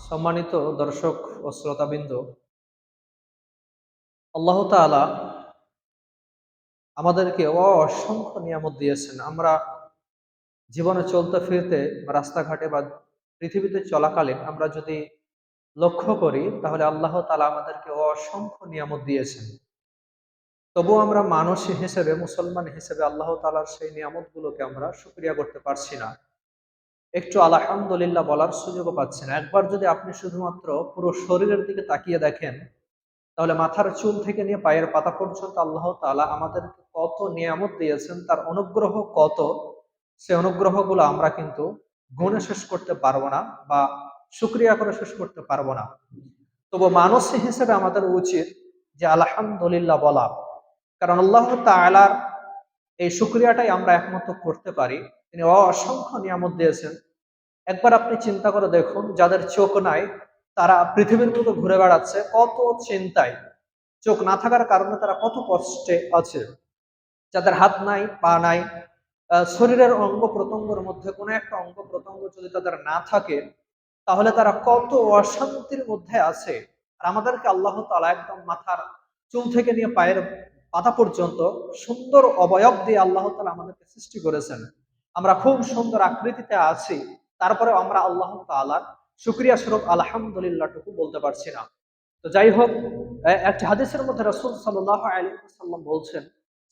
সম্মানিত দর্শক ও শ্রোতাবৃন্দ, আল্লাহ তাআলা আমাদেরকে অসংখ্য নিয়ামত দিয়েছেন। আমরা জীবনে চলতে ফিরতে বা রাস্তাঘাটে বা পৃথিবীতে চলাকালীন আমরা যদি লক্ষ্য করি, তাহলে আল্লাহ তাআলা আমাদেরকে অসংখ্য নিয়ামত দিয়েছেন। তবুও আমরা মানুষ হিসেবে, মুসলমান হিসেবে আল্লাহ তাআলার সেই নিয়ামতগুলোকে আমরা শুকরিয়া করতে পারছি না। একটু আলহামদুলিল্লাহ বলার সুযোগও পাচ্ছি না। একবার যদি আপনি শুধুমাত্র পুরো শরীরের দিকে তাকিয়ে দেখেন, তাহলে মাথার চুল থেকে নিয়ে পায়ের পাতা পর্যন্ত আল্লাহ তাআলা আমাদেরকে কত নিয়ামত দিয়েছেন, তার অনুগ্রহ কত, সে অনুগ্রহগুলো আমরা কিন্তু গুণে শেষ করতে পারবো না বা শুকরিয়া করে শেষ করতে পারবো না। তবু মানুষ হিসেবে আমাদের উচিত যে আলহামদুলিল্লাহ বলা। কারণ আল্লাহ তাআলার এই শুকরিয়াটাই আমরা একমাত্র করতে পারি। তিনি অসংখ্য নিয়ামত দিয়েছেন। একবার আপনি চিন্তা করে দেখুন, যাদের চোখ নাই তারা পৃথিবীর মতো ঘুরে বেড়াচ্ছে কত চিন্তায়। চোখ না থাকার কারণে তারা কত কষ্টে আছে। যাদের হাত নাই, পা নাই, শরীরের অঙ্গ প্রত্যঙ্গের মধ্যে কোনো একটা অঙ্গ প্রত্যঙ্গ যদি তাদের না থাকে, তাহলে তারা কত অশান্তির মধ্যে আছে। আর আমাদেরকে আল্লাহ তাআলা একদম মাথার চুল থেকে নিয়ে পায়ের পাতা পর্যন্ত সুন্দর অবয়ব দিয়ে আল্লাহ তাআলা আমাদেরকে সৃষ্টি করেছেন। আমরা খুব সুন্দর আকৃতিতে আছি, তারপরে আমরা আল্লাহ তাআলার শুকরিয়া স্বরূপ আলহামদুলিল্লাহ টুকু বলতে পারছি না। তো যাই হোক, একটি হাদিসের মধ্যে রাসূল সাল্লাল্লাহু আলাইহি ওয়াসাল্লাম বলছেন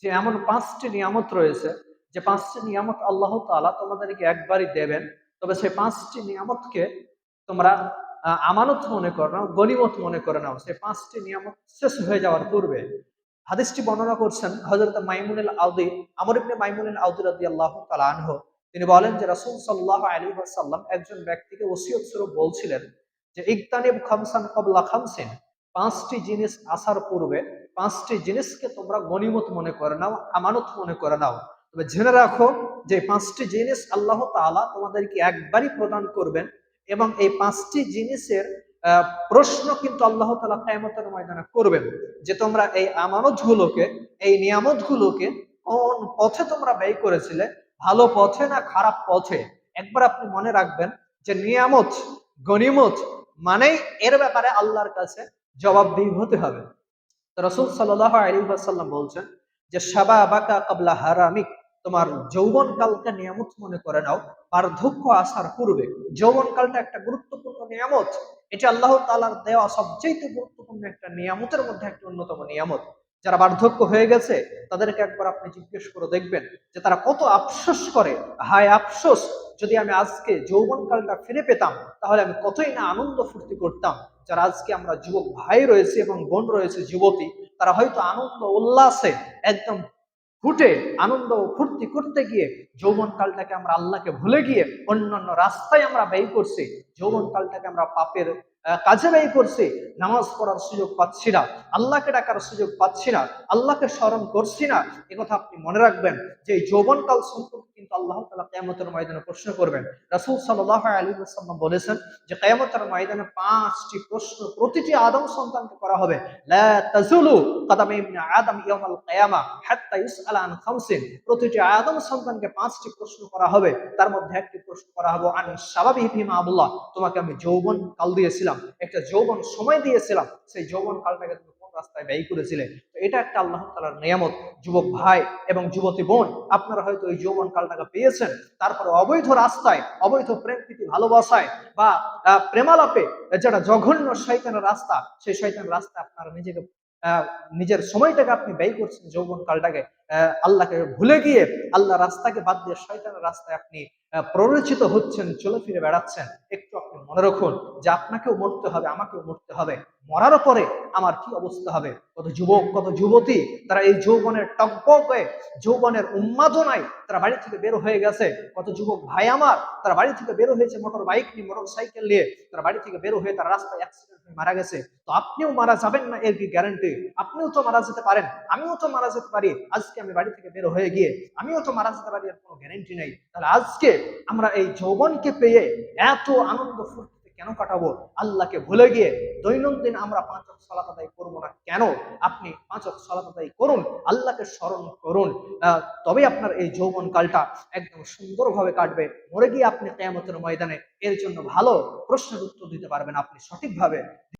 যে এমন পাঁচটি নিয়ামত রয়েছে, যে পাঁচটি নিয়ামত আল্লাহ তাআলা তোমাদেরকে একবারই দেবেন। তবে সেই পাঁচটি নিয়ামতকে তোমরা আমানত মনে করে নাও, গনিমত মনে করে নাও, সেই পাঁচটি নিয়ামত শেষ হয়ে যাওয়ার পূর্বে। হাদিসটি বর্ণনা করছেন হযরত মাইমুনুল আওদী, আমর ইবনে মাইমুনুল আওদী রাদিয়াল্লাহু তাআলা আনহু। তিনি বলেন যে রাসূল সাল্লাল্লাহু আলাইহি ওয়াসাল্লাম একজন ব্যক্তিকে ওসিয়ত স্বরূপ বলছিলেন যে ইগতানিব খামসান ক্বাবলা খামসিন, পাঁচটি জিনিস আসার পূর্বে পাঁচটি জিনিসকে তোমরা গনিমত মনে করে নাও, আমানত মনে করে নাও। তবে জেনে রাখো যে পাঁচটি জিনিস আল্লাহ তাআলা তোমাদেরকে একবারই প্রদান করবেন, এবং এই পাঁচটি জিনিসের প্রশ্ন কিন্তু আল্লাহ তাআলা কিয়ামতের ময়দানে করবেন, যে তোমরা এই আমানত গুলোকে, এই নিয়ামত গুলোকে কোন পথে তোমরা ব্যয় করেছিলে, ভালো পথে না খারাপ পথে। একবার আপনি মনে রাখবেন যে নিয়ামত, গনিমত মানেই এর ব্যাপারে আল্লাহর কাছে জবাবদিহি হতে হবে। তো রাসূল সাল্লাল্লাহু আলাইহি ওয়াসাল্লাম বলছেন যে শাবাবাকা ক্বাবলা হারামিক, তোমার যৌবন কালকে নিয়ামত মনে করে নাও বার্ধক্য আসার পূর্বে। যৌবন কালটা একটা গুরুত্বপূর্ণ নিয়ামত। এটা আল্লাহ তাআলার দেওয়া সবচেয়ে গুরুত্বপূর্ণ একটা নিয়ামতের মধ্যে একটা অন্যতম নিয়ামত। যারা বার্ধক্য হয়ে গেছে তাদেরকে একবার আপনি জিজ্ঞেস করে দেখবেন যে তারা কত আফসোস করে। হায় আফসোস, যদি আমি আজকে যৌবন কালটা ফিরে পেতাম, তাহলে আমি কতই না আনন্দ ফুর্তি করতাম। যারা আজকে আমরা যুবক ভাই রয়েছে এবং বোন রয়েছে যুবতী, তারা হয়তো আনন্দ উল্লাসে একদম ফুটে আনন্দ ফুর্তি করতে গিয়ে যৌবন কালটাকে আমরা আল্লাহকে ভুলে গিয়ে অন্যান্য রাস্তায় আমরা ব্যয় করছি। যৌবন কালটাকে আমরা পাপের কাজে ব্যয় করছি। নামাজ পড়ার সুযোগ পাচ্ছি না, আল্লাহকে ডাকার সুযোগ পাচ্ছি না, আল্লাহকে স্মরণ করছি না। একথা আপনি মনে রাখবেন যে এই যৌবন কাল সম্পর্কে কিন্তু আল্লাহ তাআলা কিয়ামতের ময়দানে প্রশ্ন করবেন। রাসূল সাল্লাল্লাহু আলাইহি ওয়াসাল্লাম বলেছেন যে কিয়ামতের ময়দানে পাঁচটি প্রশ্ন প্রতিটি আদম সন্তানকে করা হবে। লা তাজুলু কদাম ইবনে আদম ইয়াউমাল কিয়ামা হাত্তা ইউসআলা আন খামসিন, প্রতিটি আদম সন্তানকে পাঁচটি প্রশ্ন করা হবে। তার মধ্যে একটি প্রশ্ন করা হবে আন শাবাবিহি ফিমা আবলা, তোমাকে আমি যৌবন কাল দিয়েছিলাম, একটা যৌবন সময় দিয়েছিলাম, সেই যৌবন কালটাকে তুমি কোন রাস্তায় ব্যয় করেছিলে। তো এটা একটা আল্লাহ তাআলার নিয়ামত। যুবক ভাই এবং যুবতী বোন, আপনারা হয়তো এই যৌবন কালটাকে পেয়েছেন, তারপরে অবৈধ রাস্তায়, অবৈধ প্রেম প্রীতি ভালোবাসায় বা প্রেমালাপে, যেটা জঘন্য শয়তানের রাস্তা, সেই শয়তানের রাস্তায় আপনারা নিজেকে নিজের সময়টাকে আপনি ব্যয় করছেন, যৌবন কালটাকে আল্লাহকে ভুলে গিয়ে, আল্লাহ রাস্তাকে বাদ দিয়ে শয়তানের রাস্তায় আপনি প্ররোচিত হচ্ছেন, চলে ফিরে বেড়াচ্ছেন। একটু আপনি মনে রাখুন যে আপনাকেও মরতে হবে, আমাকেও মরতে হবে। মরার পরে আমার কি অবস্থা হবে। কত যুবক, কত যুবতী, তারা এই যৌবনের টকবকে, যৌবনের উন্মাদনায় তারা বাড়ি থেকে বের হয়ে গেছে। কত যুবক ভাই আমার, তারা বাড়ি থেকে বের হয়েছে মোটর বাইক নিয়ে, মোটর সাইকেল নিয়ে, তারা বাড়ি থেকে বের হয়ে তারা রাস্তায় অ্যাক্সিডেন্ট হয়ে মারা গেছে। তো আপনিও মারা যাবেন না এর কি গ্যারান্টি? আপনিও তো মারা যেতে পারেন, আমিও তো মারা যেতে পারি। আজকে আমি বাড়ি থেকে বের হয়ে গিয়ে আমিও তো মারা যেতে পারি, এর কোনো গ্যারান্টি নেই। তাহলে আজকে আমরা এই যৌবনকে পেয়ে এত আনন্দ ফুর্তিতে কেন কাটাবো? আল্লাহকে ভুলে গিয়ে দৈনন্দিন আমরা 5 ওয়াক্ত সালাত আদায় করবো না কেন? আপনি 5 ওয়াক্ত সালাত আদায় করুন, আল্লাহকে স্মরণ করুন। তবে আপনার এই যৌবনকালটা একদম সুন্দরভাবে কাটবে। মরে গিয়ে আপনি কিয়ামতের ময়দানে এর জন্য ভালো প্রশ্নের উত্তর দিতে পারবেন আপনি সঠিকভাবে।